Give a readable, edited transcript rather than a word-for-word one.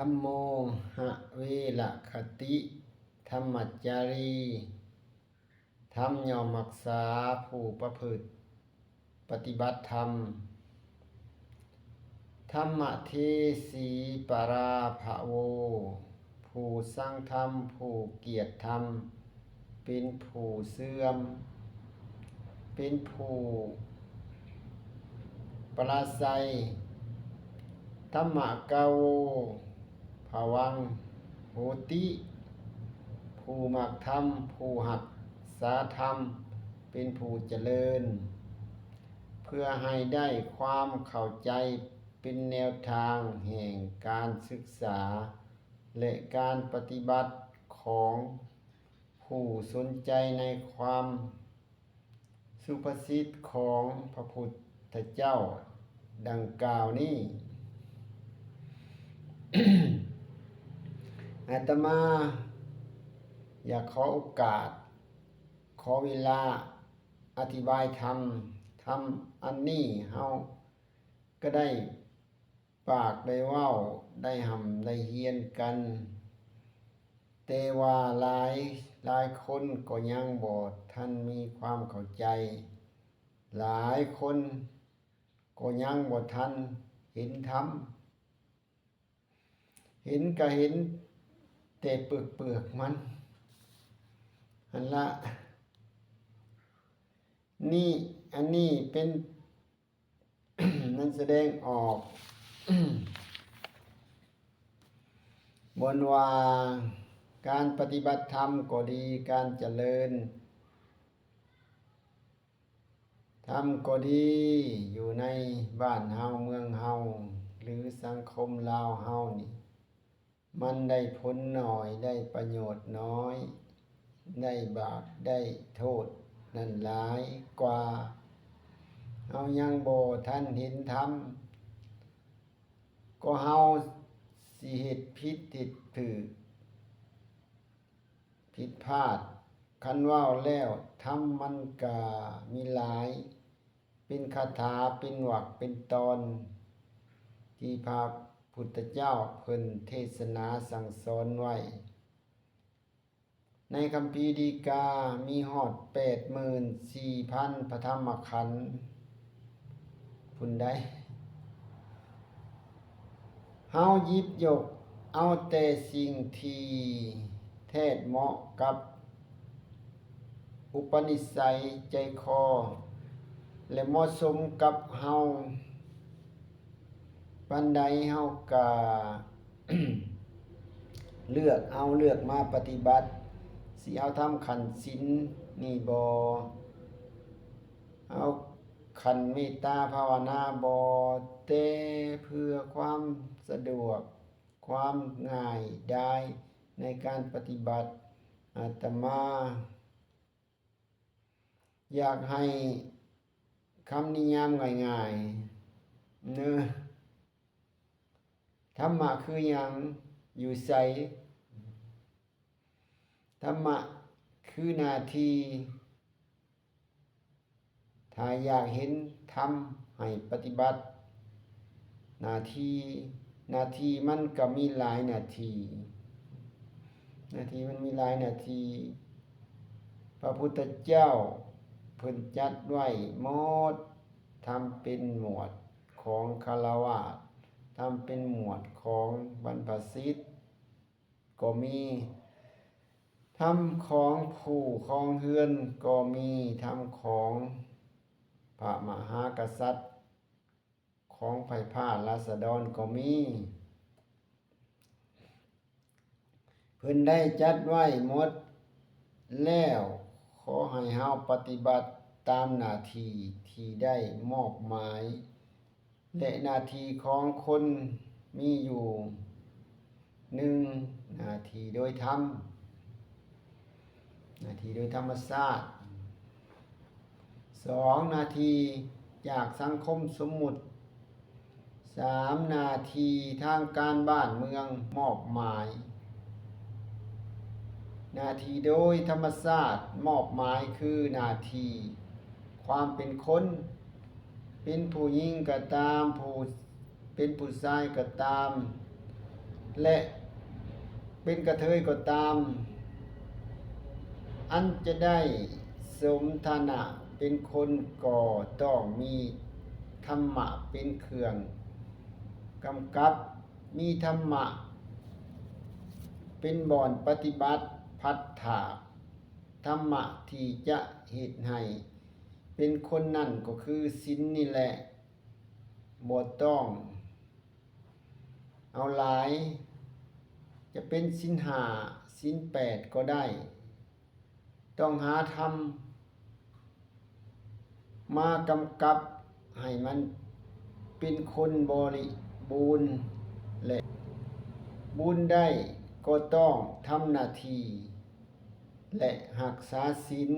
ธัมโมหะเวละคติธรรมัจจารีธรรมย่อมรักษาผู้ประพฤติปฏิบัติธรรมธัมมเทสีปราภโวผู้สร้างธรรมผู้เกียรติธรรมเป็นผู้เสื่อมเป็นผู้ปราศัยธัมมกาโวภวังโหติผู้มักธรรมผู้หักษาธรรมเป็นผู้เจริญเพื่อให้ได้ความเข้าใจเป็นแนวทางแห่งการศึกษาและการปฏิบัติของผู้สนใจในความสุภสิทธิ์ของพระพุทธเจ้าดังกล่าวนี้ อาตมาอยากขอโอกาสขอเวลาอธิบายธรรมอันนี้เฮาก็ได้ปากได้เว้าได้หำได้เฮียนกันแต่ว่าหลายคนก็ยังบ่ทันมีความเข้าใจหลายคนก็ยังบ่ทันเห็นธรรมเห็นก็เห็นแต่เปลือกมันอันละนี่อันนี้เป็น นั้นแสดงออกบนว่าการปฏิบัติธรรมก็ดีการเจริญธรรมก็ดีอยู่ในบ้านเฮาเมืองเฮาหรือสังคมลาวเฮานี่มันได้ผลน้อยได้ประโยชน์น้อยได้บาปได้โทษนั่นหลายกว่าเฮายังบ่ทันเห็นธรรมก็เฮาสิเฮ็ดผิดถูกผิดพลาดคันเว้าแล้วธรรมมันก็มีหลายเป็นคาถาเป็นวรรคเป็นตอนที่พระพุทธเจ้าเพิ่นเทศนาสั่งสอนไว้ในคัมภีร์ดีกามีฮอด 84,000 พระธรรมขันธ์พุ่นใดเฮาหยิบยกเอาแต่สิ่งที่แท้เหมาะกับอุปนิสัยใจคอและเหมาะสมกับเฮาปานใดเฮาก็ เลือกมาปฏิบัติสิเอาทำขันธ์ศีลนี่บ่เอาขันธ์เมตตาภาวนาบ่แต่เพื่อความสะดวกความง่ายได้ในการปฏิบัติอาตมาอยากให้คำนิยามง่ายๆเนอะธรรมะคือหยังอยู่ไสธรรมะคือหน้าที่ถ้าอยากเห็นธรรมให้ปฏิบัติหน้าที่มันก็มีหลายหน้าที่มันมีหลายหน้าที่พระพุทธเจ้าเพิ่นจัดไว้หมดทำเป็นหมวดของฆราวาสทำเป็นหมวดของบรรพชิตก็มีทำของผู้ครองเรือนก็มีทำของพระมหากษัตริย์ของไพพาทราษฎรก็มีเพิ่นได้จัดไว้หมดแล้วขอให้เฮาปฏิบัติตามหน้าที่ที่ได้มอบหมายและหน้าที่ของคนมีอยู่1หน้าที่โดยธรรมหน้าที่โดยธรรมชาติ2หน้าที่จากสังคมสมมุติ3หน้าที่ทางการบ้านเมืองมอบหมายหน้าที่โดยธรรมชาติมอบหมายคือหน้าที่ความเป็นคนเป็นผู้หญิงก็ตามผู้เป็นผู้ชายก็ตาม และเป็นกระเทยก็ตาม อันจะได้สมฐานะเป็นคนก็ต้องมีธรรมะเป็นเครื่องกำกับ มีธรรมะเป็นบ่อนปฏิบัติพัฒถาธรรมะที่จะเหตุให้เป็นคนนั่นก็คือศีลนี่แหละบ่ต้องเอาหลาย จะเป็นศีลห้าศีลแปดก็ได้ ต้องหาธรรมมากำกับให้มันเป็นคนบริบูรณ์และบุญได้ก็ต้องทำหน้าที่และรักษาศีล